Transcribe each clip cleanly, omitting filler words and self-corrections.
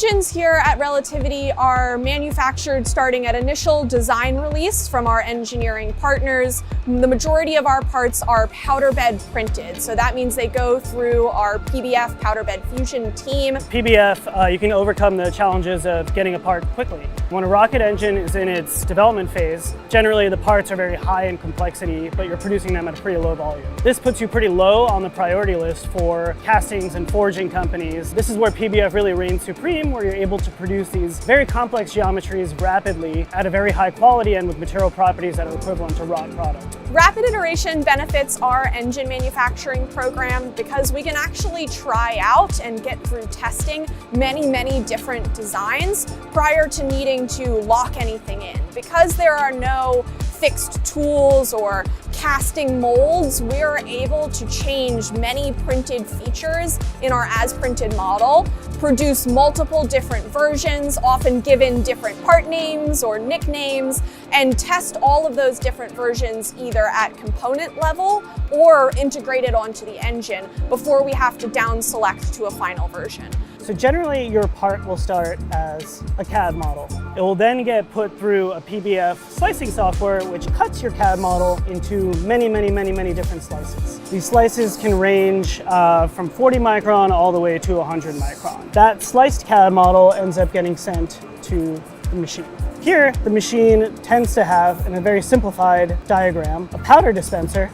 engines here at Relativity are manufactured starting at initial design release from our engineering partners. The majority of our parts are powder bed printed, so that means they go through our PBF powder bed fusion team. PBF, you can overcome the challenges of getting a part quickly. When a rocket engine is in its development phase, generally the parts are very high in complexity, but you're producing them at a pretty low volume. This puts you pretty low on the priority list for castings and forging companies. This is where PBF really reigns supreme, where you're able to produce these very complex geometries rapidly at a very high quality and with material properties that are equivalent to raw product. Rapid iteration benefits our engine manufacturing program because we can actually try out and get through testing many different designs prior to needing to lock anything in. Because there are no fixed tools or casting molds, we're able to change many printed features in our as-printed model, produce multiple different versions, often given different part names or nicknames, and test all of those different versions either at component level or integrated onto the engine before we have to down select to a final version. So generally your part will start as a CAD model. It will then get put through a PBF slicing software which cuts your CAD model into many different slices. These slices can range from 40 micron all the way to 100 micron. That sliced CAD model ends up getting sent to the machine. Here, the machine tends to have, in a very simplified diagram, a powder dispenser,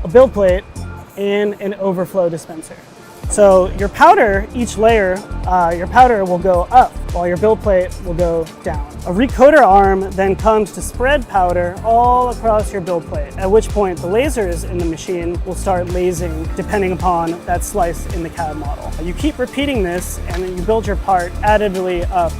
a build plate, and an overflow dispenser. So your powder, each layer, your powder will go up while your build plate will go down. A recoater arm then comes to spread powder all across your build plate, at which point the lasers in the machine will start lasing depending upon that slice in the CAD model. You keep repeating this and then you build your part additively up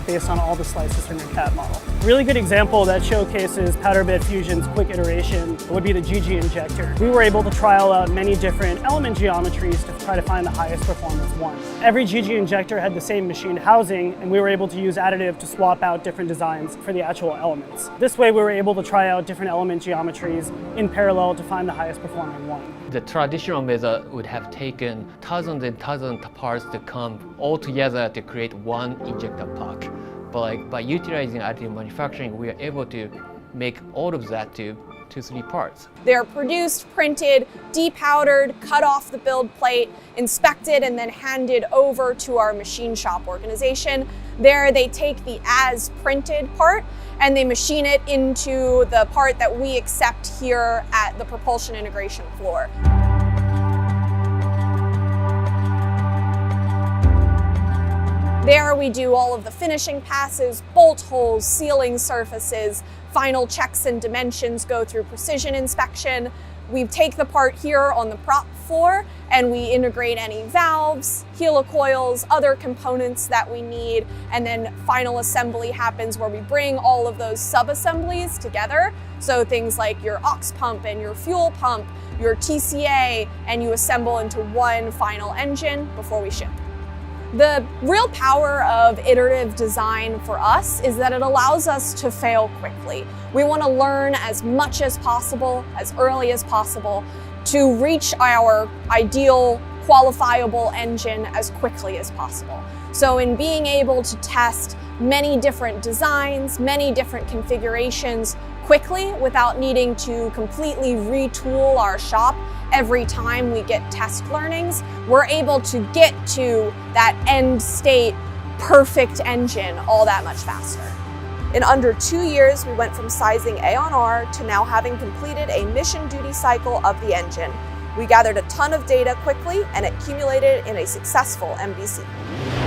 based on all the slices from your CAD model. A really good example that showcases powder bed fusion's quick iteration would be the GG Injector. We were able to trial out many different element geometries to try to find the highest performance one. Every GG Injector had the same machined housing, and we were able to use additive to swap out different designs for the actual elements. This way we were able to try out different element geometries in parallel to find the highest performing one. The traditional method would have taken thousands and thousands of parts to come all together to create one injector pack. But by utilizing additive manufacturing, we are able to make all of that to 2-3 parts. They're produced, printed, depowdered, cut off the build plate, inspected, and then handed over to our machine shop organization. There they take the as printed part and they machine it into the part that we accept here at the propulsion integration floor. There we do all of the finishing passes, bolt holes, sealing surfaces, final checks and dimensions go through precision inspection. We take the part here on the prop floor and we integrate any valves, helicoils, other components that we need, and then final assembly happens where we bring all of those sub-assemblies together. So things like your aux pump and your fuel pump, your TCA, and you assemble into one final engine before we ship. The real power of iterative design for us is that it allows us to fail quickly. We want to learn as much as possible, as early as possible, to reach our ideal qualifiable engine as quickly as possible. So in being able to test many different designs, many different configurations quickly without needing to completely retool our shop every time we get test learnings, we're able to get to that end state perfect engine all that much faster. In under 2 years, we went from sizing Aeon R to now having completed a mission duty cycle of the engine. We gathered a ton of data quickly and accumulated in a successful MDC.